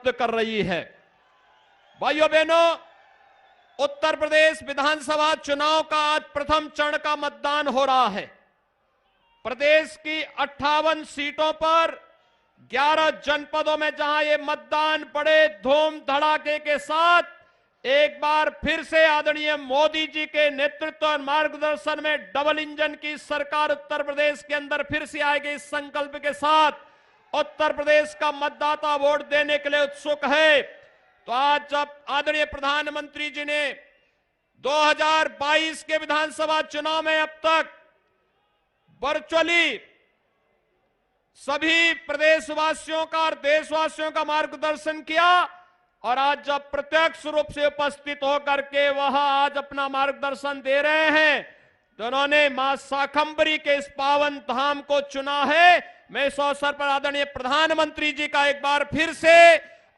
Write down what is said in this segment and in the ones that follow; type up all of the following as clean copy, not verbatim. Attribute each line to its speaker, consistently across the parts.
Speaker 1: प्राप्त कर रही है। भाइयों बहनों, उत्तर प्रदेश विधानसभा चुनाव का आज प्रथम चरण का मतदान हो रहा है। प्रदेश की 58 सीटों पर 11 जनपदों में जहां ये मतदान बड़े धूम धड़ाके के साथ एक बार फिर से आदरणीय मोदी जी के नेतृत्व और मार्गदर्शन में डबल इंजन की सरकार उत्तर प्रदेश के अंदर फिर से आएगी, इस संकल्प के साथ उत्तर प्रदेश का मतदाता वोट देने के लिए उत्सुक है। तो आज जब आदरणीय प्रधानमंत्री जी ने 2022 के विधानसभा चुनाव में अब तक वर्चुअली सभी प्रदेशवासियों का और देशवासियों का मार्गदर्शन किया और आज जब प्रत्यक्ष रूप से उपस्थित होकर के वह आज अपना मार्गदर्शन दे रहे हैं, तो उन्होंने मां शाकंभरी के इस पावन धाम को चुना है। मैं इस अवसर पर आदरणीय प्रधानमंत्री जी का एक बार फिर से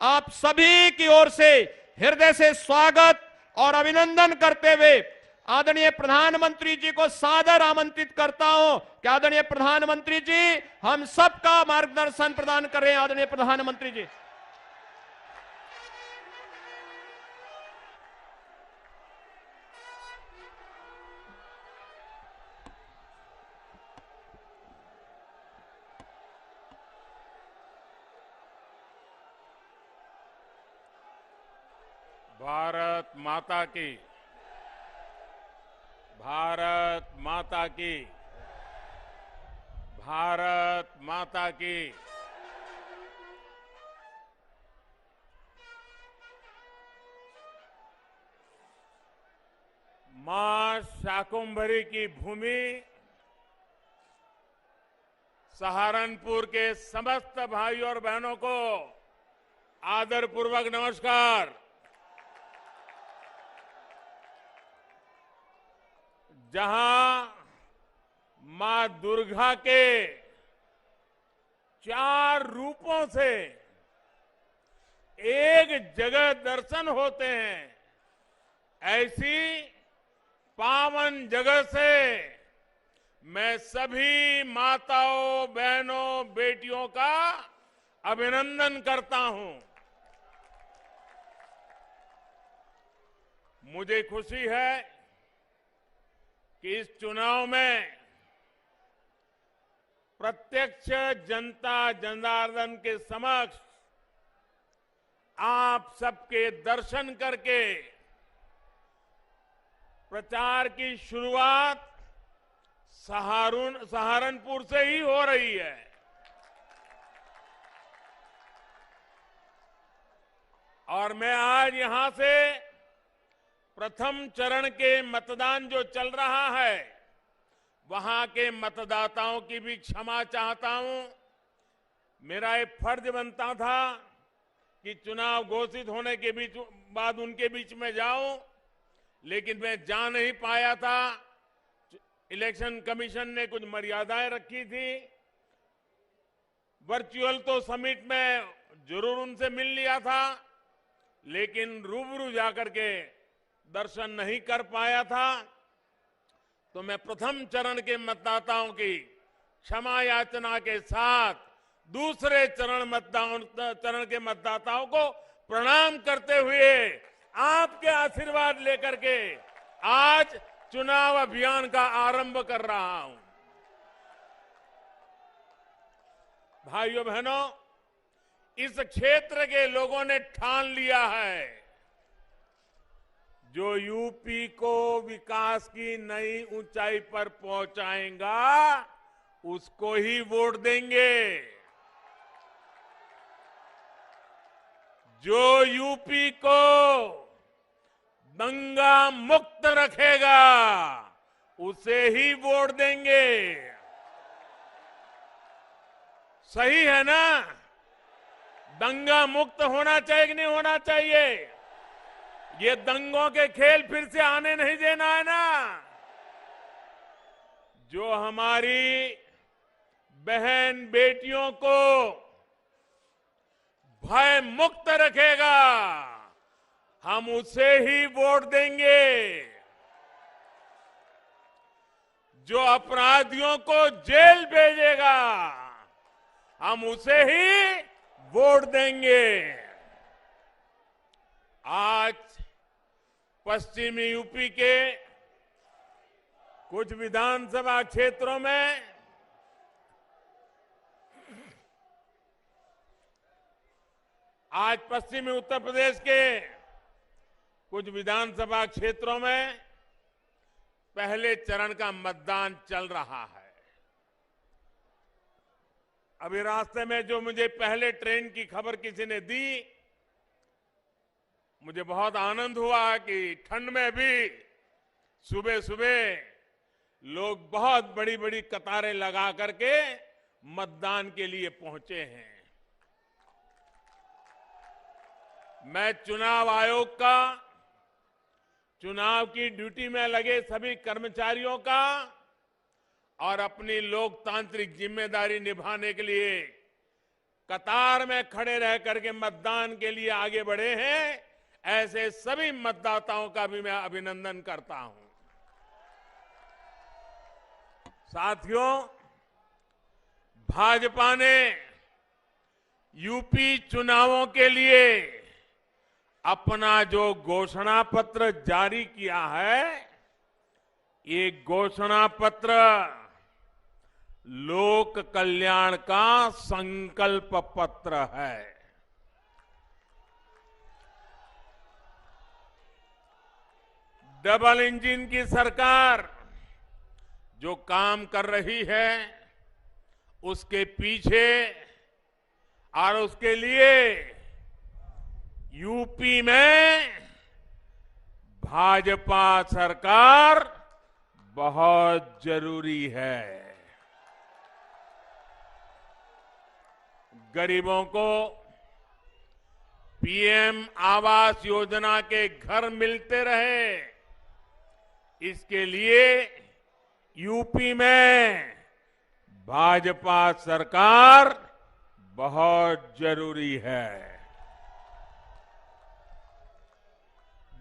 Speaker 1: आप सभी की ओर से हृदय से स्वागत और अभिनंदन करते हुए आदरणीय प्रधानमंत्री जी को सादर आमंत्रित करता हूं कि आदरणीय प्रधानमंत्री जी हम सबका मार्गदर्शन प्रदान करें। आदरणीय प्रधानमंत्री जी।
Speaker 2: भारत माता की, भारत माता की, भारत माता की। मां शाकंभरी की भूमि सहारनपुर के समस्त भाइयों और बहनों को आदरपूर्वक नमस्कार। जहां मां दुर्गा के 4 रूपों से एक जगह दर्शन होते हैं, ऐसी पावन जगह से मैं सभी माताओं, बहनों, बेटियों का अभिनंदन करता हूं। मुझे खुशी है कि इस चुनाव में प्रत्यक्ष जनता जनार्दन के समक्ष आप सबके दर्शन करके प्रचार की शुरुआत सहारनपुर से ही हो रही है। और मैं आज यहां से प्रथम चरण के मतदान जो चल रहा है, वहां के मतदाताओं की भी क्षमा चाहता हूं। मेरा एक फर्ज बनता था कि चुनाव घोषित होने के बाद उनके बीच में जाऊं, लेकिन मैं जा नहीं पाया था। इलेक्शन कमीशन ने कुछ मर्यादाएं रखी थी। वर्चुअल तो समिट में जरूर उनसे मिल लिया था, लेकिन रूबरू जाकर के दर्शन नहीं कर पाया था। तो मैं प्रथम चरण के मतदाताओं की क्षमा याचना के साथ दूसरे चरण के मतदाताओं को प्रणाम करते हुए आपके आशीर्वाद लेकर के आज चुनाव अभियान का आरंभ कर रहा हूं। भाइयों बहनों, इस क्षेत्र के लोगों ने ठान लिया है, जो यूपी को विकास की नई ऊंचाई पर पहुंचाएगा उसको ही वोट देंगे। जो यूपी को दंगा मुक्त रखेगा उसे ही वोट देंगे। सही है ना? दंगा मुक्त होना चाहिए कि नहीं होना चाहिए? ये दंगों के खेल फिर से आने नहीं देना है ना। जो हमारी बहन बेटियों को भय मुक्त रखेगा हम उसे ही वोट देंगे। जो अपराधियों को जेल भेजेगा हम उसे ही वोट देंगे। आज पश्चिमी यूपी के कुछ विधानसभा क्षेत्रों में आज पश्चिमी उत्तर प्रदेश के कुछ विधानसभा क्षेत्रों में पहले चरण का मतदान चल रहा है। अभी रास्ते में जो मुझे पहले ट्रेन की खबर किसी ने दी, मुझे बहुत आनंद हुआ कि ठंड में भी सुबह सुबह लोग बहुत बड़ी बड़ी कतारें लगा करके मतदान के लिए पहुंचे हैं। मैं चुनाव आयोग का, चुनाव की ड्यूटी में लगे सभी कर्मचारियों का और अपनी लोकतांत्रिक जिम्मेदारी निभाने के लिए कतार में खड़े रह करके मतदान के लिए आगे बढ़े हैं, ऐसे सभी मतदाताओं का भी मैं अभिनंदन करता हूं। साथियों, भाजपा ने यूपी चुनावों के लिए अपना जो घोषणा पत्र जारी किया है, ये घोषणा पत्र लोक कल्याण का संकल्प पत्र है। डबल इंजन की सरकार जो काम कर रही है, उसके पीछे और उसके लिए यूपी में भाजपा सरकार बहुत जरूरी है। गरीबों को पीएम आवास योजना के घर मिलते रहे, इसके लिए यूपी में भाजपा सरकार बहुत जरूरी है।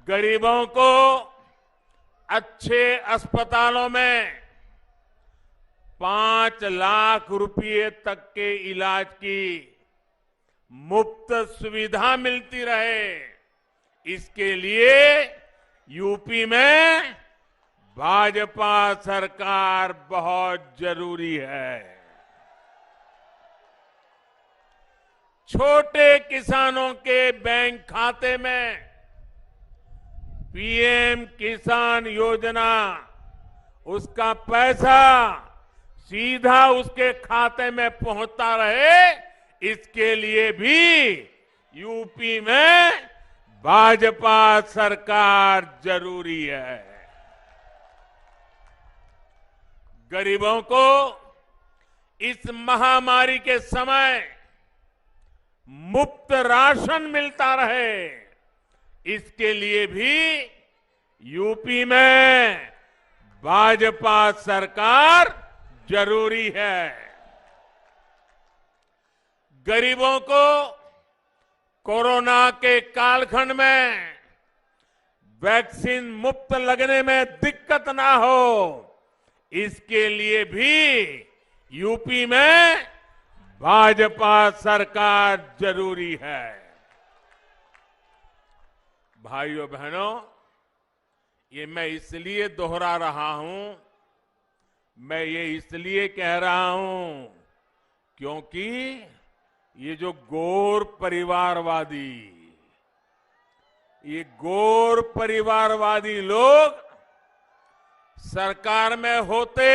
Speaker 2: गरीबों को अच्छे अस्पतालों में 5 लाख रुपए तक के इलाज की मुफ्त सुविधा मिलती रहे, इसके लिए यूपी में भाजपा सरकार बहुत जरूरी है। छोटे किसानों के बैंक खाते में पीएम किसान योजना, उसका पैसा सीधा उसके खाते में पहुंचता रहे, इसके लिए भी यूपी में भाजपा सरकार जरूरी है। गरीबों को इस महामारी के समय मुफ्त राशन मिलता रहे, इसके लिए भी यूपी में भाजपा सरकार जरूरी है। गरीबों को कोरोना के कालखंड में वैक्सीन मुफ्त लगने में दिक्कत ना हो, इसके लिए भी यूपी में भाजपा सरकार जरूरी है। भाइयों बहनों, ये मैं इसलिए दोहरा रहा हूं, मैं ये इसलिए कह रहा हूं क्योंकि ये जो गोर परिवारवादी लोग सरकार में होते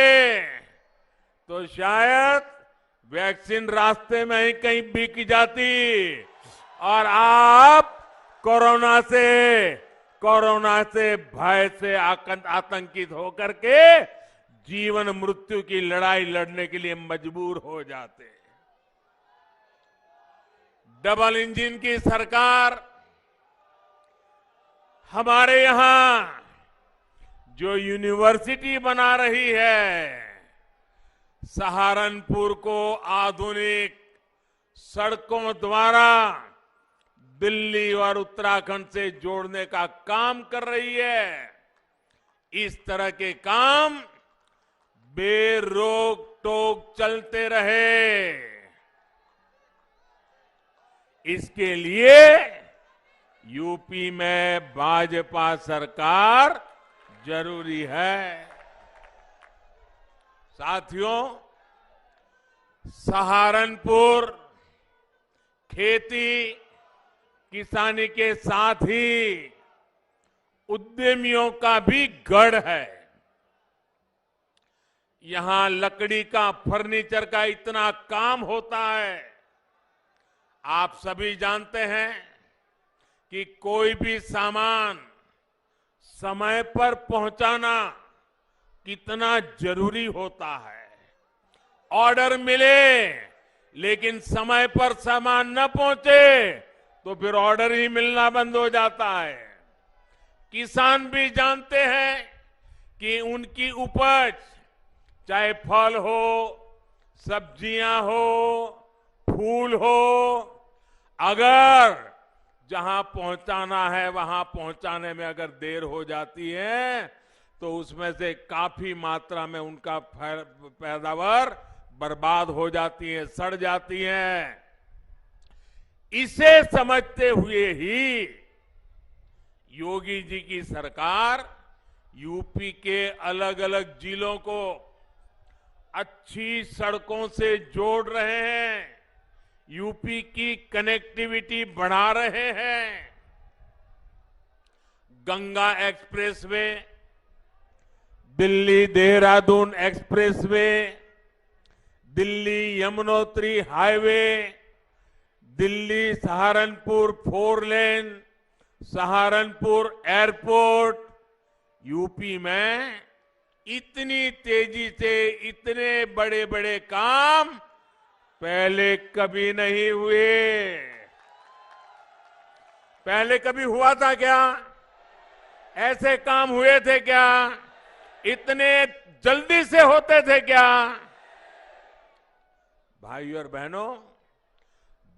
Speaker 2: तो शायद वैक्सीन रास्ते में ही कहीं बिक जाती और आप कोरोना से भय से आतंकित होकर के जीवन मृत्यु की लड़ाई लड़ने के लिए मजबूर हो जाते। डबल इंजन की सरकार हमारे यहां जो यूनिवर्सिटी बना रही है, सहारनपुर को आधुनिक सड़कों द्वारा दिल्ली और उत्तराखंड से जोड़ने का काम कर रही है, इस तरह के काम बेरोक टोक चलते रहे, इसके लिए यूपी में भाजपा सरकार जरूरी है। साथियों, सहारनपुर खेती किसानी के साथ ही उद्यमियों का भी गढ़ है। यहां लकड़ी का, फर्नीचर का इतना काम होता है। आप सभी जानते हैं कि कोई भी सामान समय पर पहुंचाना कितना जरूरी होता है। ऑर्डर मिले लेकिन समय पर सामान न पहुंचे तो फिर ऑर्डर ही मिलना बंद हो जाता है। किसान भी जानते हैं कि उनकी उपज, चाहे फल हो, सब्जियां हो, फूल हो, अगर जहां पहुंचाना है वहां पहुंचाने में अगर देर हो जाती है तो उसमें से काफी मात्रा में उनका पैदावार बर्बाद हो जाती है, सड़ जाती है। इसे समझते हुए ही योगी जी की सरकार यूपी के अलग अलग जिलों को अच्छी सड़कों से जोड़ रहे हैं, यूपी की कनेक्टिविटी बढ़ा रहे हैं। Ganga expressway, Delhi Dehradun expressway, Delhi Yamunotri highway, Delhi Saharanpur 4 लेन, सहारनपुर एयरपोर्ट, यूपी में इतनी तेजी से इतने बड़े बड़े काम पहले कभी नहीं हुए। पहले कभी हुआ था क्या? ऐसे काम हुए थे क्या? इतने जल्दी से होते थे क्या? भाइयों और बहनों,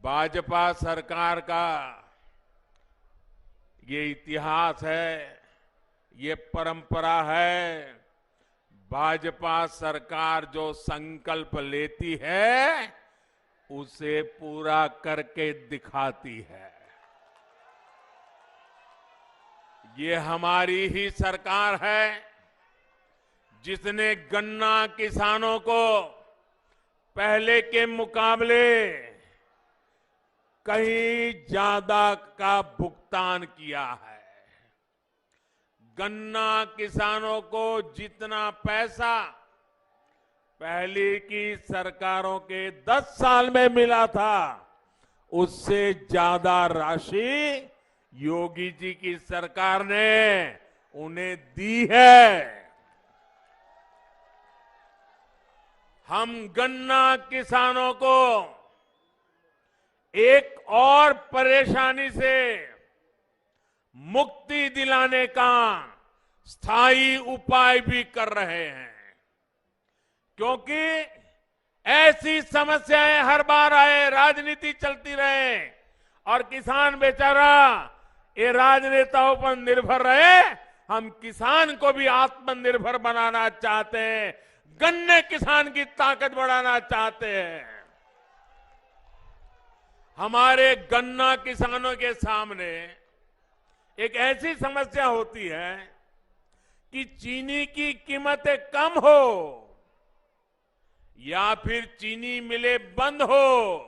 Speaker 2: भाजपा सरकार का ये इतिहास है, ये परंपरा है। भाजपा सरकार जो संकल्प लेती है उसे पूरा करके दिखाती है। ये हमारी ही सरकार है जिसने गन्ना किसानों को पहले के मुकाबले कहीं ज्यादा का भुगतान किया है। गन्ना किसानों को जितना पैसा पहले की सरकारों के 10 साल में मिला था, उससे ज्यादा राशि योगी जी की सरकार ने उन्हें दी है। हम गन्ना किसानों को एक और परेशानी से मुक्ति दिलाने का स्थायी उपाय भी कर रहे हैं, क्योंकि ऐसी समस्याएं हर बार आए, राजनीति चलती रहे और किसान बेचारा ये राजनेताओं पर निर्भर रहे। हम किसान को भी आत्मनिर्भर बनाना चाहते हैं, गन्ने किसान की ताकत बढ़ाना चाहते हैं। हमारे गन्ना किसानों के सामने एक ऐसी समस्या होती है कि चीनी की कीमतें कम हो या फिर चीनी मिलें बंद हो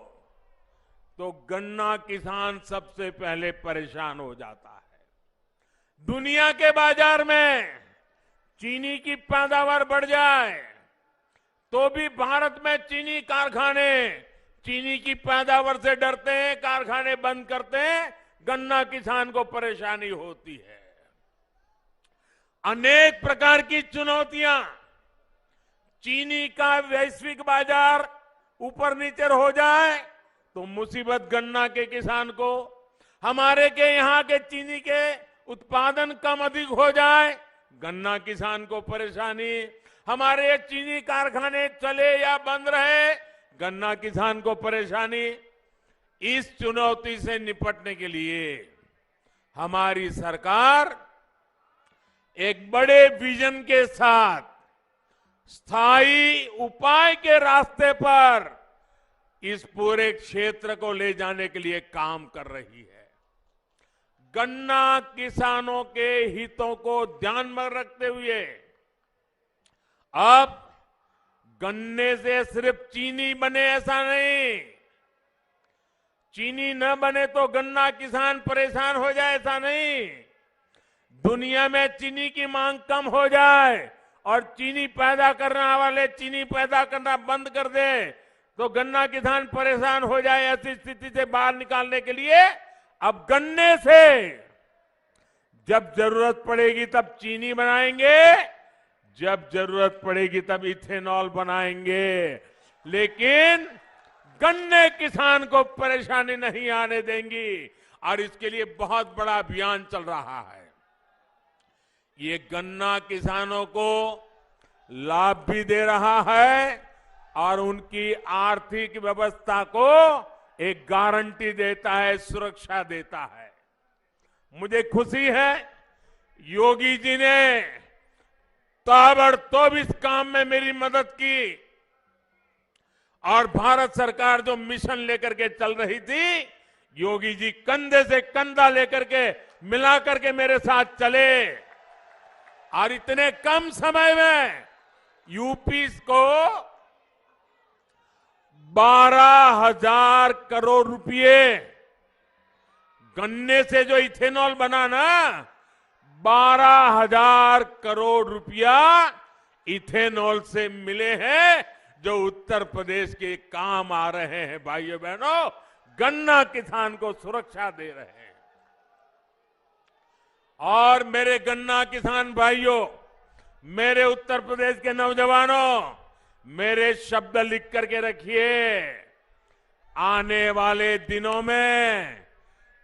Speaker 2: तो गन्ना किसान सबसे पहले परेशान हो जाता है। दुनिया के बाजार में चीनी की पैदावार बढ़ जाए तो भी भारत में चीनी कारखाने चीनी की पैदावार से डरते हैं, कारखाने बंद करते हैं, गन्ना किसान को परेशानी होती है। अनेक प्रकार की चुनौतियां, चीनी का वैश्विक बाजार ऊपर नीचे हो जाए तो मुसीबत गन्ना के किसान को, हमारे के यहाँ के चीनी के उत्पादन कम अधिक हो जाए गन्ना किसान को परेशानी, हमारे चीनी कारखाने चले या बंद रहे गन्ना किसान को परेशानी। इस चुनौती से निपटने के लिए हमारी सरकार एक बड़े विजन के साथ स्थायी उपाय के रास्ते पर इस पूरे क्षेत्र को ले जाने के लिए काम कर रही है। गन्ना किसानों के हितों को ध्यान में रखते हुए अब गन्ने से सिर्फ चीनी बने ऐसा नहीं, चीनी न बने तो गन्ना किसान परेशान हो जाए ऐसा नहीं, दुनिया में चीनी की मांग कम हो जाए और चीनी पैदा करने वाले चीनी पैदा करना बंद कर दे तो गन्ना किसान परेशान हो जाए, ऐसी स्थिति से बाहर निकालने के लिए अब गन्ने से जब जरूरत पड़ेगी तब चीनी बनाएंगे, जब जरूरत पड़ेगी तब इथेनॉल बनाएंगे, लेकिन गन्ने किसान को परेशानी नहीं आने देंगी और इसके लिए बहुत बड़ा अभियान चल रहा है। ये गन्ना किसानों को लाभ भी दे रहा है और उनकी आर्थिक व्यवस्था को एक गारंटी देता है, सुरक्षा देता है। मुझे खुशी है योगी जी ने ताबड़तोड़ इस काम में मेरी मदद की और भारत सरकार जो मिशन लेकर के चल रही थी, योगी जी कंधे से कंधा लेकर के मिला करके मेरे साथ चले और इतने कम समय में यूपी को 12,000 करोड़ रुपए गन्ने से जो इथेनॉल बना ना, 12,000 करोड़ रुपया इथेनॉल से मिले हैं जो उत्तर प्रदेश के काम आ रहे हैं। भाइयों बहनों, गन्ना किसान को सुरक्षा दे रहे हैं। और मेरे गन्ना किसान भाइयों, मेरे उत्तर प्रदेश के नौजवानों, मेरे शब्द लिख करके रखिए, आने वाले दिनों में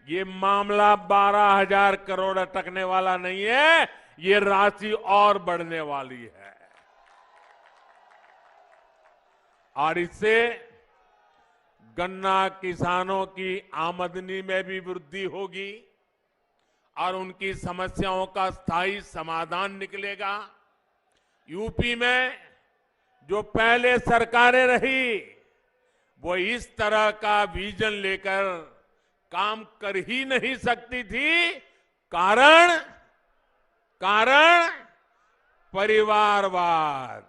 Speaker 2: ये मामला 12,000 करोड़ अटकने वाला नहीं है, ये राशि और बढ़ने वाली है और इससे गन्ना किसानों की आमदनी में भी वृद्धि होगी और उनकी समस्याओं का स्थायी समाधान निकलेगा। यूपी में जो पहले सरकारें रही वो इस तरह का विजन लेकर काम कर ही नहीं सकती थी, कारण परिवारवाद,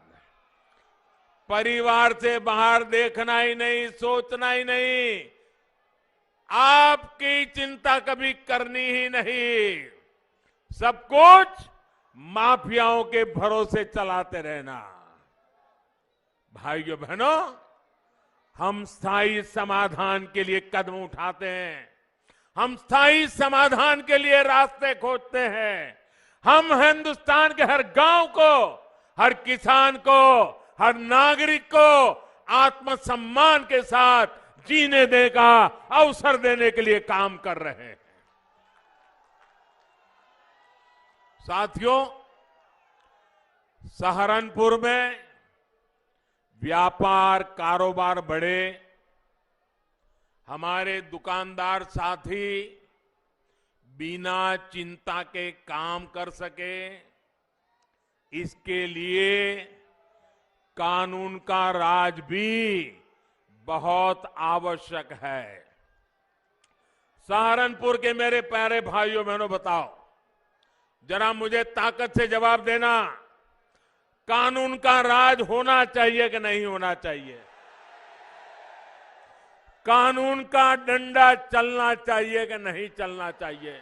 Speaker 2: परिवार से बाहर देखना ही नहीं, सोचना ही नहीं, आपकी चिंता कभी करनी ही नहीं, सब कुछ माफियाओं के भरोसे चलाते रहना। भाइयों बहनों, हम स्थायी समाधान के लिए कदम उठाते हैं, हम स्थायी समाधान के लिए रास्ते खोजते हैं। हम हिंदुस्तान के हर गांव को, हर किसान को, हर नागरिक को आत्मसम्मान के साथ जीने देने का अवसर देने के लिए काम कर रहे हैं। साथियों, सहारनपुर में व्यापार कारोबार बढ़े, हमारे दुकानदार साथी बिना चिंता के काम कर सके, इसके लिए कानून का राज भी बहुत आवश्यक है। सहारनपुर के मेरे प्यारे भाइयों बहनों, बताओ जरा मुझे ताकत से जवाब देना, कानून का राज होना चाहिए कि नहीं होना चाहिए? कानून का डंडा चलना चाहिए कि नहीं चलना चाहिए?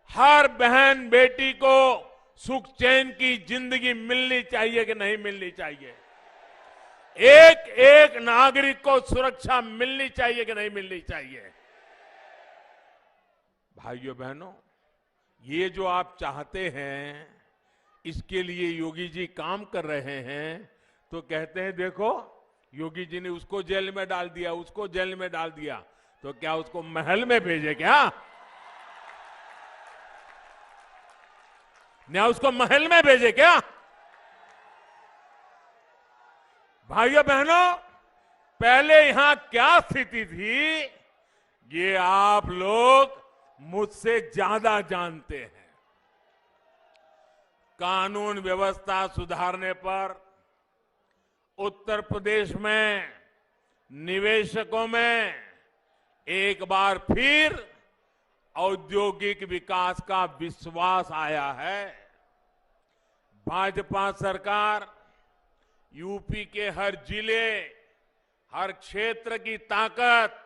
Speaker 2: हर बहन बेटी को सुख चैन की जिंदगी मिलनी चाहिए कि नहीं मिलनी चाहिए? एक एक नागरिक को सुरक्षा मिलनी चाहिए कि नहीं मिलनी चाहिए? भाइयों बहनों, ये जो आप चाहते हैं, इसके लिए योगी जी काम कर रहे हैं, तो कहते हैं देखो योगी जी ने उसको जेल में डाल दिया, उसको जेल में डाल दिया, तो क्या उसको महल में भेजे क्या? क्या उसको महल में भेजे क्या? भाइयों बहनों, पहले यहां क्या स्थिति थी, ये आप लोग मुझसे ज्यादा जानते हैं। कानून व्यवस्था सुधारने पर उत्तर प्रदेश में निवेशकों में एक बार फिर औद्योगिक विकास का विश्वास आया है। भाजपा सरकार यूपी के हर जिले, हर क्षेत्र की ताकत,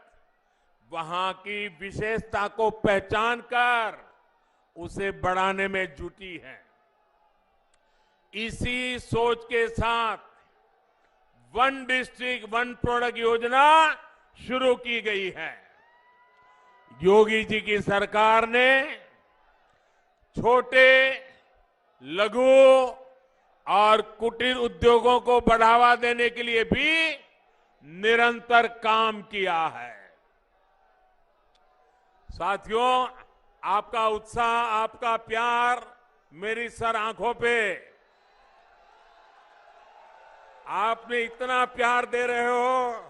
Speaker 2: वहां की विशेषता को पहचान कर उसे बढ़ाने में जुटी है। इसी सोच के साथ वन डिस्ट्रिक्ट वन प्रोडक्ट योजना शुरू की गई है। योगी जी की सरकार ने छोटे, लघु और कुटीर उद्योगों को बढ़ावा देने के लिए भी निरंतर काम किया है। साथियों, आपका उत्साह, आपका प्यार मेरी सर आंखों पे, आपने इतना प्यार दे रहे हो।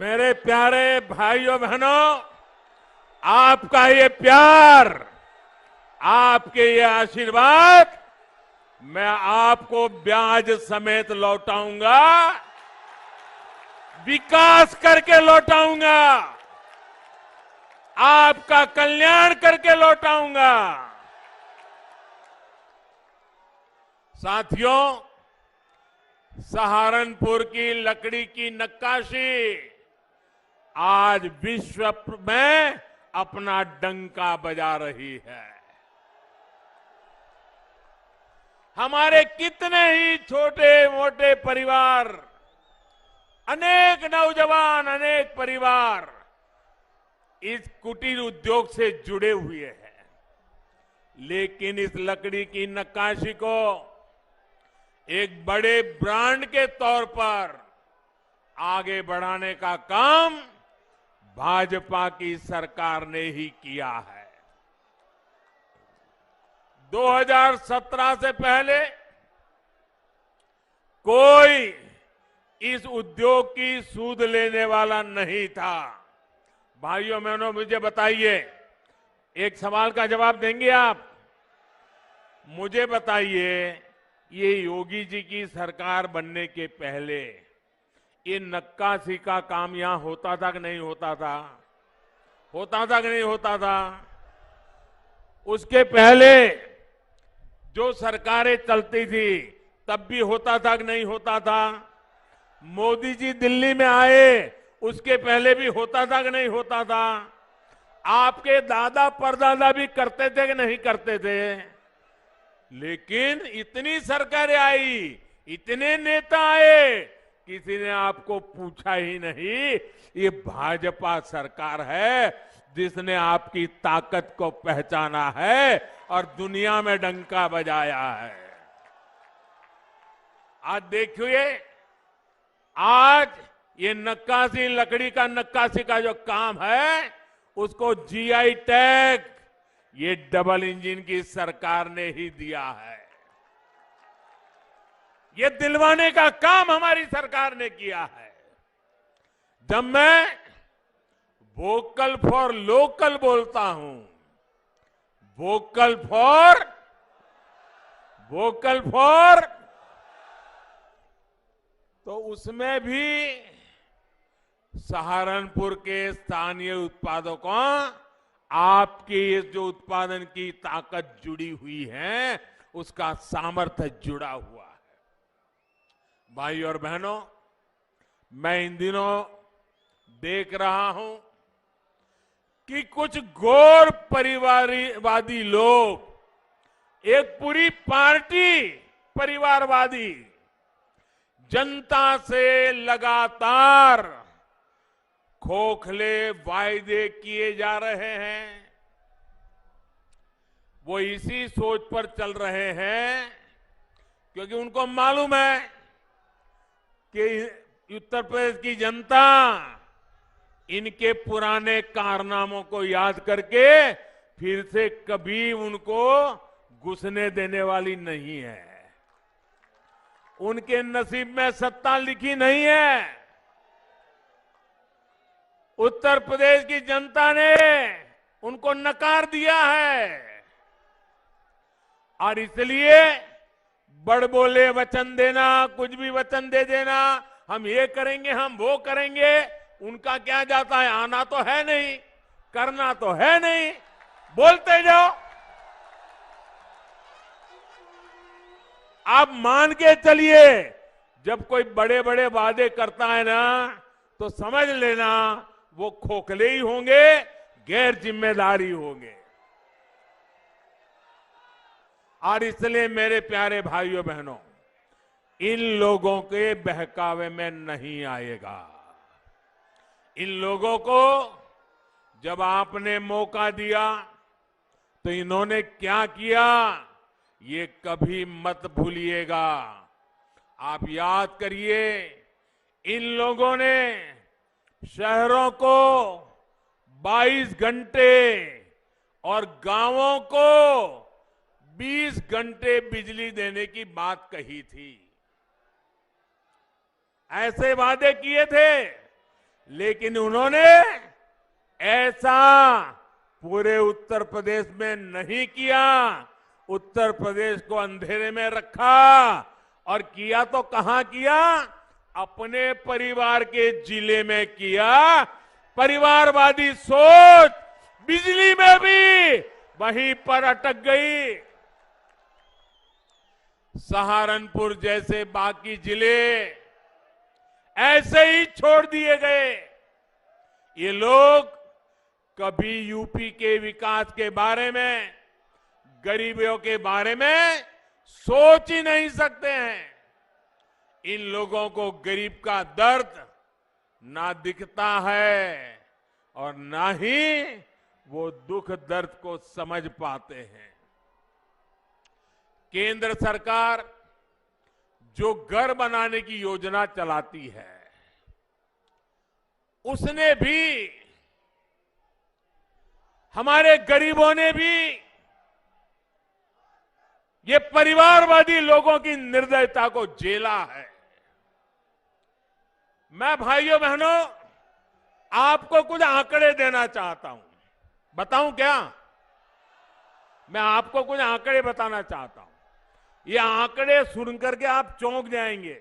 Speaker 2: मेरे प्यारे भाइयों बहनों, आपका ये प्यार, आपके ये आशीर्वाद मैं आपको ब्याज समेत लौटाऊंगा, विकास करके लौटाऊंगा, आपका कल्याण करके लौटाऊंगा। साथियों, सहारनपुर की लकड़ी की नक्काशी आज विश्व में अपना डंका बजा रही है। हमारे कितने ही छोटे मोटे परिवार, अनेक नौजवान, अनेक परिवार इस कुटीर उद्योग से जुड़े हुए हैं, लेकिन इस लकड़ी की नक्काशी को एक बड़े ब्रांड के तौर पर आगे बढ़ाने का काम भाजपा की सरकार ने ही किया है। 2017 से पहले कोई इस उद्योग की सूद लेने वाला नहीं था। भाइयों बहनों, मुझे बताइए, एक सवाल का जवाब देंगे आप? मुझे बताइए, ये योगी जी की सरकार बनने के पहले ये नक्काशी का काम यहां होता था कि नहीं होता था? होता था कि नहीं होता था? उसके पहले जो सरकारें चलती थी तब भी होता था कि नहीं होता था? मोदी जी दिल्ली में आए उसके पहले भी होता था कि नहीं होता था? आपके दादा परदादा भी करते थे कि नहीं करते थे? लेकिन इतनी सरकारें आई, इतने नेता आए, किसी ने आपको पूछा ही नहीं। ये भाजपा सरकार है जिसने आपकी ताकत को पहचाना है और दुनिया में डंका बजाया है। आज देखिए, आज ये नक्काशी, लकड़ी का नक्काशी का जो काम है, उसको जीआई टैग ये डबल इंजन की सरकार ने ही दिया है। ये दिलवाने का काम हमारी सरकार ने किया है। जब मैं वोकल फॉर लोकल बोलता हूं, वोकल फॉर तो उसमें भी सहारनपुर के स्थानीय उत्पादों को आपकी जो उत्पादन की ताकत जुड़ी हुई है, उसका सामर्थ्य जुड़ा हुआ है। भाई और बहनों, मैं इन दिनों देख रहा हूं कि कुछ गौर परिवारवादी लोग, एक पूरी पार्टी परिवारवादी, जनता से लगातार खोखले वायदे किए जा रहे हैं। वो इसी सोच पर चल रहे हैं क्योंकि उनको मालूम है कि उत्तर प्रदेश की जनता इनके पुराने कारनामों को याद करके फिर से कभी उनको घुसने देने वाली नहीं है। उनके नसीब में सत्ता लिखी नहीं है। उत्तर प्रदेश की जनता ने उनको नकार दिया है और इसलिए बड़बोले वचन देना, कुछ भी वचन दे देना, हम ये करेंगे, हम वो करेंगे, उनका क्या जाता है। आना तो है नहीं, करना तो है नहीं, बोलते जाओ। आप मान के चलिए, जब कोई बड़े बड़े वादे करता है ना, तो समझ लेना वो खोखले ही होंगे, गैर जिम्मेदारी होंगे। और इसलिए मेरे प्यारे भाइयों बहनों, इन लोगों के बहकावे में नहीं आएगा। इन लोगों को जब आपने मौका दिया तो इन्होंने क्या किया, ये कभी मत भूलिएगा। आप याद करिए, इन लोगों ने शहरों को 22 घंटे और गांवों को 20 घंटे बिजली देने की बात कही थी। ऐसे वादे किए थे, लेकिन उन्होंने ऐसा पूरे उत्तर प्रदेश में नहीं किया। उत्तर प्रदेश को अंधेरे में रखा और किया तो कहां किया, अपने परिवार के जिले में किया। परिवारवादी सोच बिजली में भी वहीं पर अटक गई। सहारनपुर जैसे बाकी जिले ऐसे ही छोड़ दिए गए। ये लोग कभी यूपी के विकास के बारे में, गरीबों के बारे में सोच ही नहीं सकते हैं। इन लोगों को गरीब का दर्द ना दिखता है और ना ही वो दुख दर्द को समझ पाते हैं। केंद्र सरकार जो घर बनाने की योजना चलाती है, उसने भी, हमारे गरीबों ने भी ये परिवारवादी लोगों की निर्दयता को झेला है। मैं भाइयों बहनों आपको कुछ आंकड़े देना चाहता हूं। बताऊं क्या? मैं आपको कुछ आंकड़े बताना चाहता हूं। ये आंकड़े सुन करके आप चौंक जाएंगे।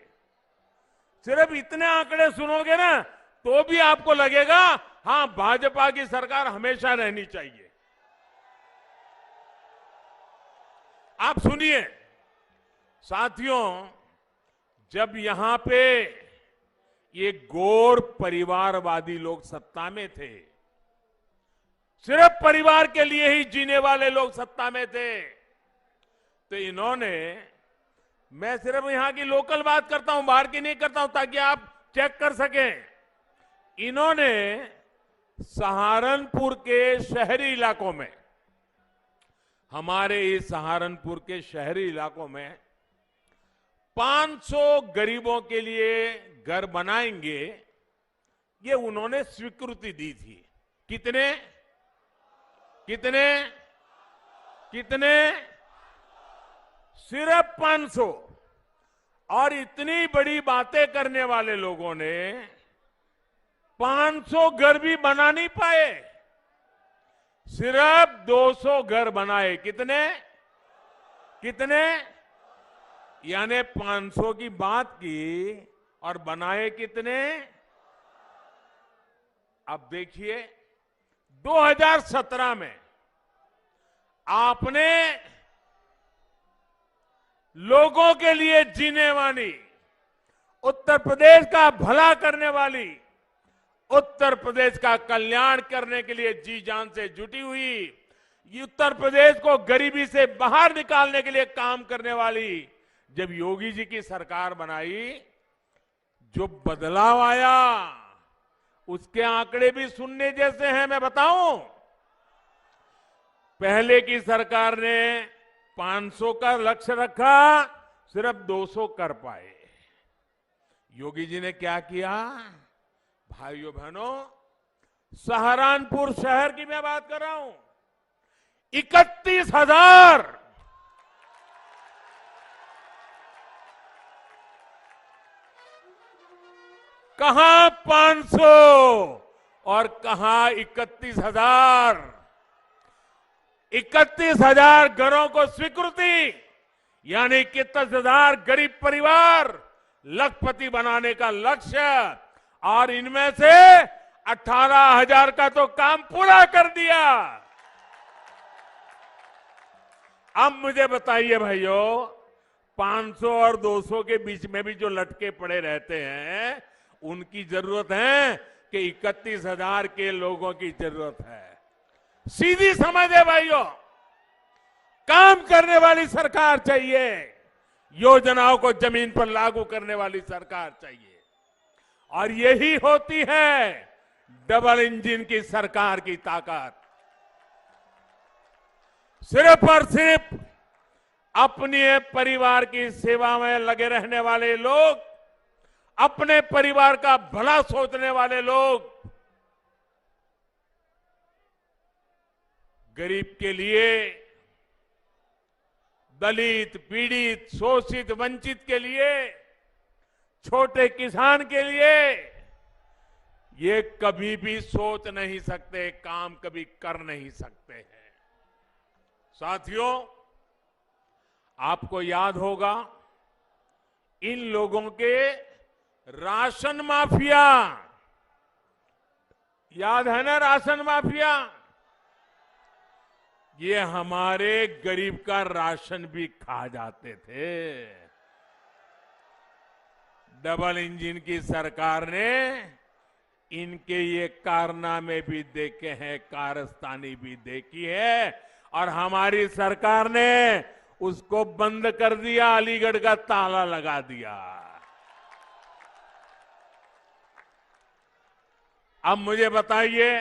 Speaker 2: सिर्फ इतने आंकड़े सुनोगे ना तो भी आपको लगेगा हां, भाजपा की सरकार हमेशा रहनी चाहिए। आप सुनिए साथियों, जब यहां पे ये गौर परिवारवादी लोग सत्ता में थे, सिर्फ परिवार के लिए ही जीने वाले लोग सत्ता में थे, तो इन्होंने, मैं सिर्फ यहां की लोकल बात करता हूं, बाहर की नहीं करता हूं, ताकि आप चेक कर सकें। इन्होंने सहारनपुर के शहरी इलाकों में, हमारे इस सहारनपुर के शहरी इलाकों में 500 गरीबों के लिए घर बनाएंगे, ये उन्होंने स्वीकृति दी थी। कितने कितने कितने? सिर्फ 500। और इतनी बड़ी बातें करने वाले लोगों ने 500 घर भी बना नहीं पाए, सिर्फ 200 घर बनाए। कितने कितने? यानी 500 की बात की और बनाए कितने? अब देखिए, 2017 में आपने लोगों के लिए जीने वाली, उत्तर प्रदेश का भला करने वाली, उत्तर प्रदेश का कल्याण करने के लिए जी जान से जुटी हुई, उत्तर प्रदेश को गरीबी से बाहर निकालने के लिए काम करने वाली जब योगी जी की सरकार बनाई, जो बदलाव आया उसके आंकड़े भी सुनने जैसे हैं। मैं बताऊं, पहले की सरकार ने 500 का लक्ष्य रखा, सिर्फ 200 कर पाए। योगी जी ने क्या किया? भाइयों बहनों, सहारनपुर शहर की मैं बात कर रहा हूं, 31,000 कहां 500 और कहां 31,000। 31,000 घरों को स्वीकृति, यानी 31,000 गरीब परिवार लखपति बनाने का लक्ष्य, और इनमें से 18,000 का तो काम पूरा कर दिया। अब मुझे बताइए भाइयों, 500 और 200 के बीच में भी जो लटके पड़े रहते हैं, उनकी जरूरत है कि 31,000 के लोगों की जरूरत है। सीधी समझ है भाइयों, काम करने वाली सरकार चाहिए, योजनाओं को जमीन पर लागू करने वाली सरकार चाहिए, और यही होती है डबल इंजन की सरकार की ताकत। सिर्फ और सिर्फ अपने परिवार की सेवा में लगे रहने वाले लोग, अपने परिवार का भला सोचने वाले लोग, गरीब के लिए, दलित, पीड़ित, शोषित, वंचित के लिए, छोटे किसान के लिए ये कभी भी सोच नहीं सकते, काम कभी कर नहीं सकते हैं। साथियों, आपको याद होगा, इन लोगों के राशन माफिया, याद है ना राशन माफिया, ये हमारे गरीब का राशन भी खा जाते थे। डबल इंजन की सरकार ने इनके ये कारनामे भी देखे हैं, कारस्तानी भी देखी है, और हमारी सरकार ने उसको बंद कर दिया, अलीगढ़ का ताला लगा दिया। अब मुझे बताइए,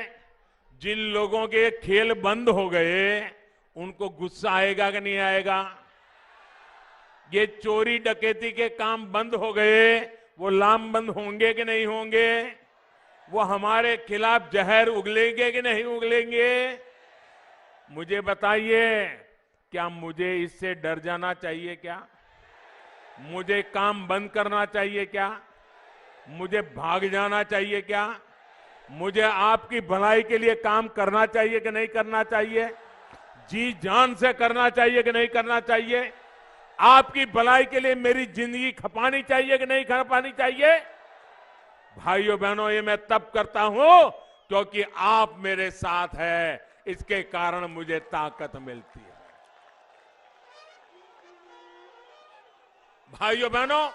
Speaker 2: जिन लोगों के खेल बंद हो गए, उनको गुस्सा आएगा कि नहीं आएगा? ये चोरी डकैती के काम बंद हो गए, वो लामबंद होंगे कि नहीं होंगे? वो हमारे खिलाफ जहर उगलेंगे कि नहीं उगलेंगे? मुझे बताइए, क्या मुझे इससे डर जाना चाहिए क्या? मुझे काम बंद करना चाहिए क्या? मुझे भाग जाना चाहिए क्या? मुझे आपकी भलाई के लिए काम करना चाहिए कि नहीं करना चाहिए? जी जान से करना चाहिए कि नहीं करना चाहिए? आपकी भलाई के लिए मेरी जिंदगी खपानी चाहिए कि नहीं खपानी चाहिए? भाइयों बहनों, ये मैं तब करता हूं क्योंकि आप मेरे साथ हैं, इसके कारण मुझे ताकत मिलती है। भाइयों बहनों,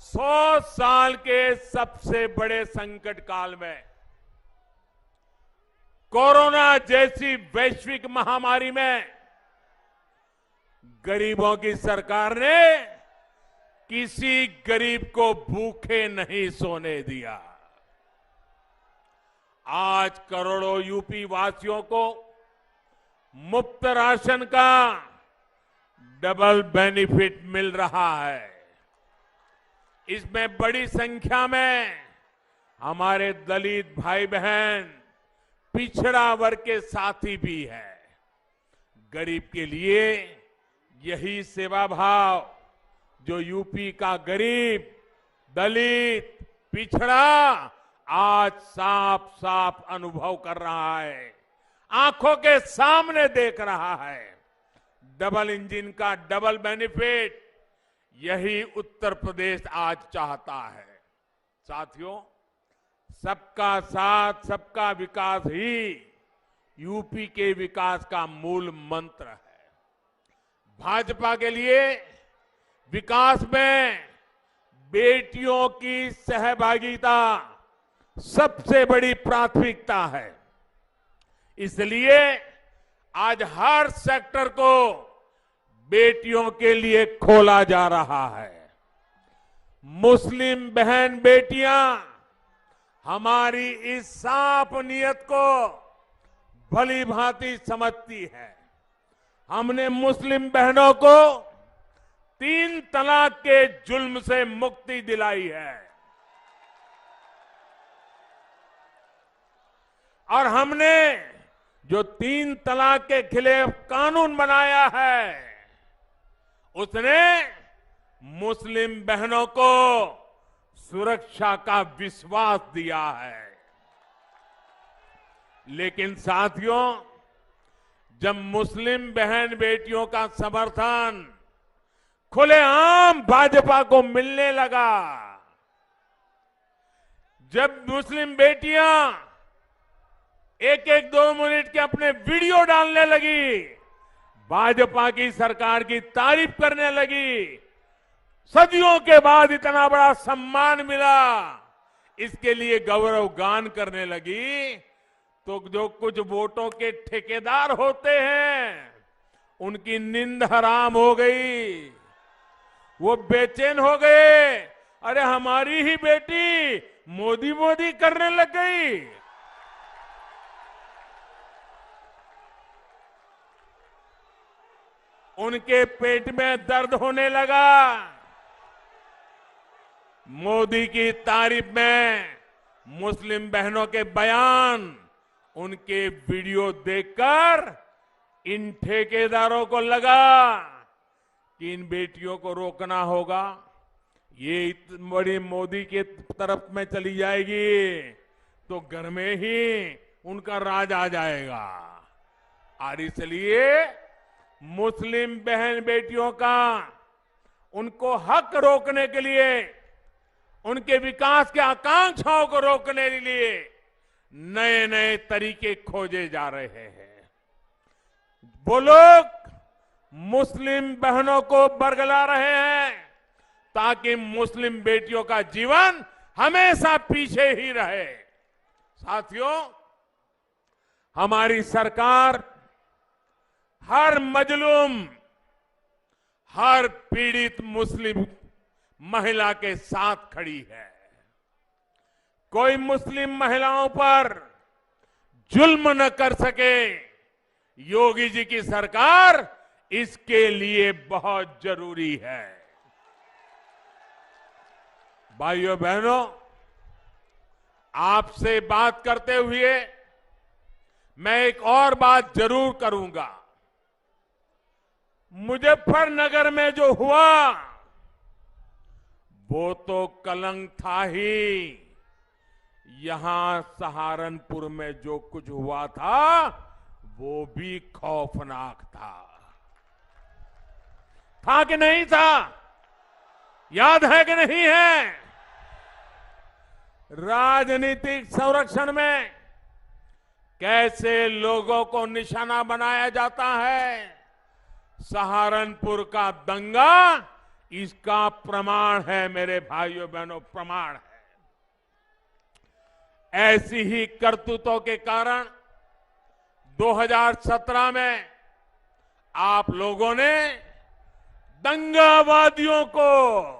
Speaker 2: 100 साल के सबसे बड़े संकट काल में, कोरोना जैसी वैश्विक महामारी में, गरीबों की सरकार ने किसी गरीब को भूखे नहीं सोने दिया। आज करोड़ों यूपी वासियों को मुफ्त राशन का डबल बेनिफिट मिल रहा है। इसमें बड़ी संख्या में हमारे दलित भाई बहन, पिछड़ा वर्ग के साथी भी है। गरीब के लिए यही सेवा भाव जो यूपी का गरीब, दलित, पिछड़ा आज साफ साफ अनुभव कर रहा है, आंखों के सामने देख रहा है। डबल इंजन का डबल बेनिफिट यही उत्तर प्रदेश आज चाहता है। साथियों, सबका साथ, सबका विकास ही यूपी के विकास का मूल मंत्र है। भाजपा के लिए विकास में बेटियों की सहभागिता सबसे बड़ी प्राथमिकता है। इसलिए आज हर सेक्टर को बेटियों के लिए खोला जा रहा है। मुस्लिम बहन बेटियां हमारी इस साफ नियत को भली भांति समझती है। हमने मुस्लिम बहनों को 3 तलाक के जुल्म से मुक्ति दिलाई है, और हमने जो 3 तलाक के खिलाफ कानून बनाया है, उसने मुस्लिम बहनों को सुरक्षा का विश्वास दिया है। लेकिन साथियों, जब मुस्लिम बहन बेटियों का समर्थन खुलेआम भाजपा को मिलने लगा, जब मुस्लिम बेटियां एक एक 2 मिनट के अपने वीडियो डालने लगी, भाजपा की सरकार की तारीफ करने लगी, सदियों के बाद इतना बड़ा सम्मान मिला, इसके लिए गौरव गान करने लगी, तो जो कुछ वोटों के ठेकेदार होते हैं उनकी नींद हराम हो गई। वो बेचैन हो गए, अरे हमारी ही बेटी मोदी मोदी करने लग गई। उनके पेट में दर्द होने लगा। मोदी की तारीफ में मुस्लिम बहनों के बयान, उनके वीडियो देखकर इन ठेकेदारों को लगा कि इन बेटियों को रोकना होगा, ये इतनी बड़ी मोदी के तरफ में चली जाएगी तो घर में ही उनका राज आ जाएगा। और इसलिए मुस्लिम बहन बेटियों का उनको हक रोकने के लिए, उनके विकास के आकांक्षाओं को रोकने के लिए नए नए तरीके खोजे जा रहे हैं। वो लोग मुस्लिम बहनों को बरगला रहे हैं ताकि मुस्लिम बेटियों का जीवन हमेशा पीछे ही रहे। साथियों, हमारी सरकार हर मजलूम, हर पीड़ित मुस्लिम महिला के साथ खड़ी है। कोई मुस्लिम महिलाओं पर जुल्म न कर सके, योगी जी की सरकार इसके लिए बहुत जरूरी है। भाइयों बहनों, आपसे बात करते हुए मैं एक और बात जरूर करूंगा। मुजफ्फरनगर में जो हुआ वो तो कलंक था ही, यहां सहारनपुर में जो कुछ हुआ था वो भी खौफनाक था कि नहीं था? याद है कि नहीं है? राजनीतिक संरक्षण में कैसे लोगों को निशाना बनाया जाता है, सहारनपुर का दंगा इसका प्रमाण है मेरे भाइयों बहनों, प्रमाण है। ऐसी ही करतूतों के कारण 2017 में आप लोगों ने दंगावादियों को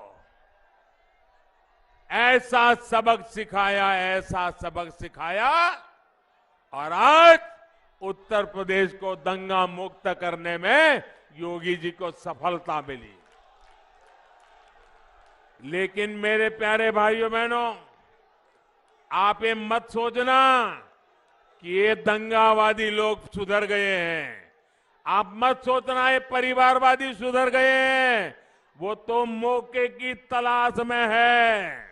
Speaker 2: ऐसा सबक सिखाया और आज उत्तर प्रदेश को दंगा मुक्त करने में योगी जी को सफलता मिली। लेकिन मेरे प्यारे भाइयों बहनों, आप ये मत सोचना कि ये दंगावादी लोग सुधर गए हैं। आप मत सोचना ये परिवारवादी सुधर गए हैं। वो तो मौके की तलाश में है,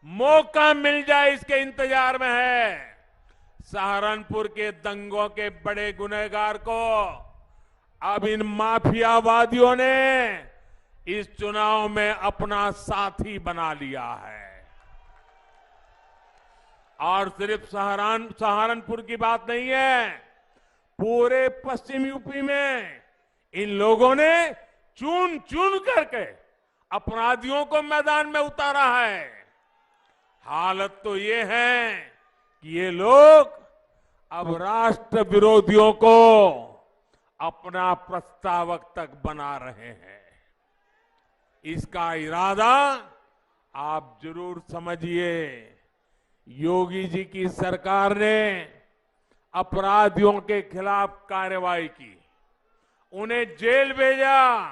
Speaker 2: मौका मिल जाए इसके इंतजार में है। सहारनपुर के दंगों के बड़े गुनहगार को अब इन माफियावादियों ने इस चुनाव में अपना साथी बना लिया है। और सिर्फ सहारनपुर की बात नहीं है, पूरे पश्चिम यूपी में इन लोगों ने चुन चुन करके अपराधियों को मैदान में उतारा है। हालत तो ये है कि ये लोग अब राष्ट्र विरोधियों को अपना प्रस्तावक तक बना रहे हैं। इसका इरादा आप जरूर समझिए। योगी जी की सरकार ने अपराधियों के खिलाफ कार्रवाई की, उन्हें जेल भेजा,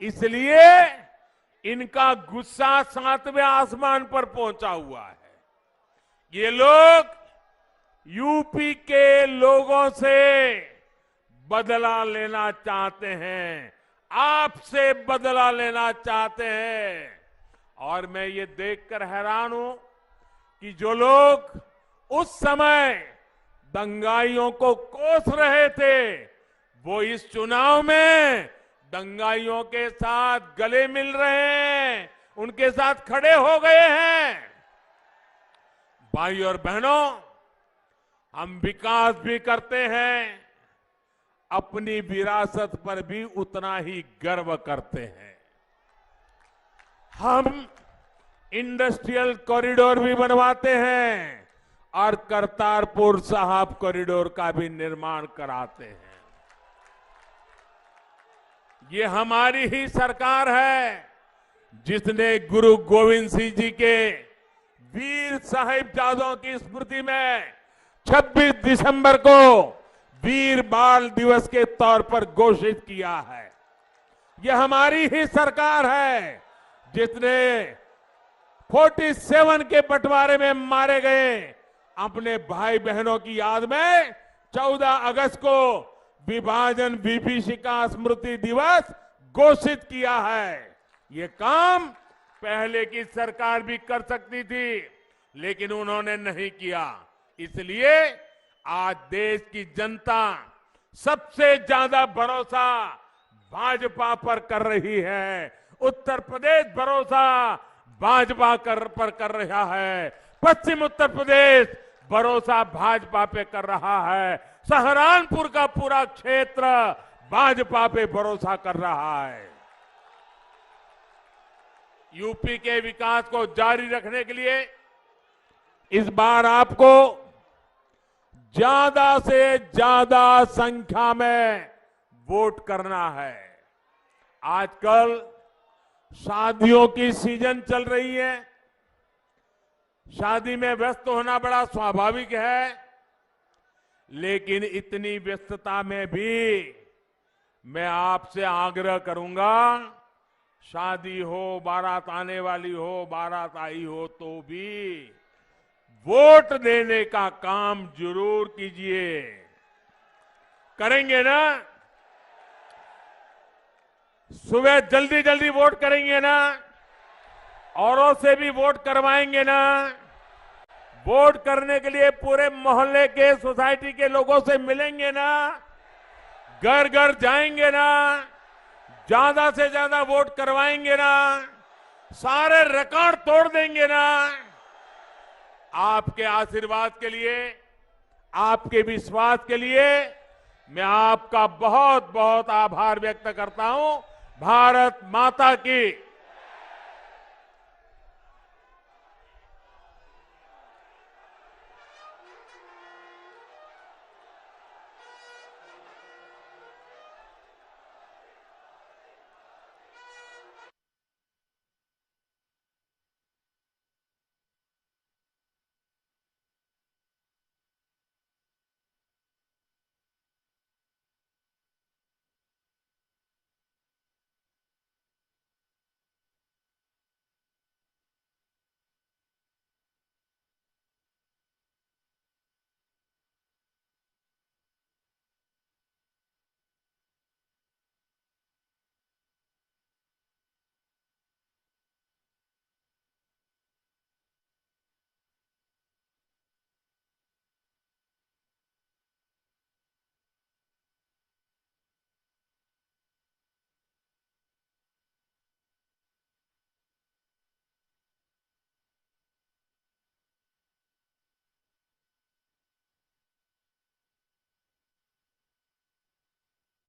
Speaker 2: इसलिए इनका गुस्सा 7वें आसमान पर पहुंचा हुआ है। ये लोग यूपी के लोगों से बदला लेना चाहते हैं, आपसे बदला लेना चाहते हैं और मैं ये देखकर हैरान हूं कि जो लोग उस समय दंगाइयों को कोस रहे थे वो इस चुनाव में दंगाइयों के साथ गले मिल रहे हैं, उनके साथ खड़े हो गए हैं। भाई और बहनों, हम विकास भी करते हैं, अपनी विरासत पर भी उतना ही गर्व करते हैं। हम इंडस्ट्रियल कॉरिडोर भी बनवाते हैं और करतारपुर साहिब कॉरिडोर का भी निर्माण कराते हैं। ये हमारी ही सरकार है जिसने गुरु गोविंद सिंह जी के वीर साहिबजादों की स्मृति में 26 दिसंबर को वीर बाल दिवस के तौर पर घोषित किया है। यह हमारी ही सरकार है जिसने 47 के बंटवारे में मारे गए अपने भाई बहनों की याद में 14 अगस्त को विभाजन विभीषिका स्मृति दिवस घोषित किया है। ये काम पहले की सरकार भी कर सकती थी, लेकिन उन्होंने नहीं किया। इसलिए आज देश की जनता सबसे ज्यादा भरोसा भाजपा पर कर रही है। उत्तर प्रदेश भरोसा भाजपा पर कर रहा है, पश्चिम उत्तर प्रदेश भरोसा भाजपा पे कर रहा है, सहारनपुर का पूरा क्षेत्र भाजपा पे भरोसा कर रहा है। यूपी के विकास को जारी रखने के लिए इस बार आपको ज्यादा से ज्यादा संख्या में वोट करना है। आजकल शादियों की सीजन चल रही है, शादी में व्यस्त होना बड़ा स्वाभाविक है, लेकिन इतनी व्यस्तता में भी मैं आपसे आग्रह करूंगा, शादी हो, बारात आने वाली हो, बारात आई हो तो भी वोट देने का काम जरूर कीजिए। करेंगे ना? सुबह जल्दी जल्दी वोट करेंगे ना? औरों से भी वोट करवाएंगे ना? वोट करने के लिए पूरे मोहल्ले के, सोसाइटी के लोगों से मिलेंगे ना? घर घर जाएंगे ना? ज्यादा से ज्यादा वोट करवाएंगे ना? सारे रिकॉर्ड तोड़ देंगे ना? आपके आशीर्वाद के लिए, आपके विश्वास के लिए मैं आपका बहुत बहुत आभार व्यक्त करता हूं। भारत माता की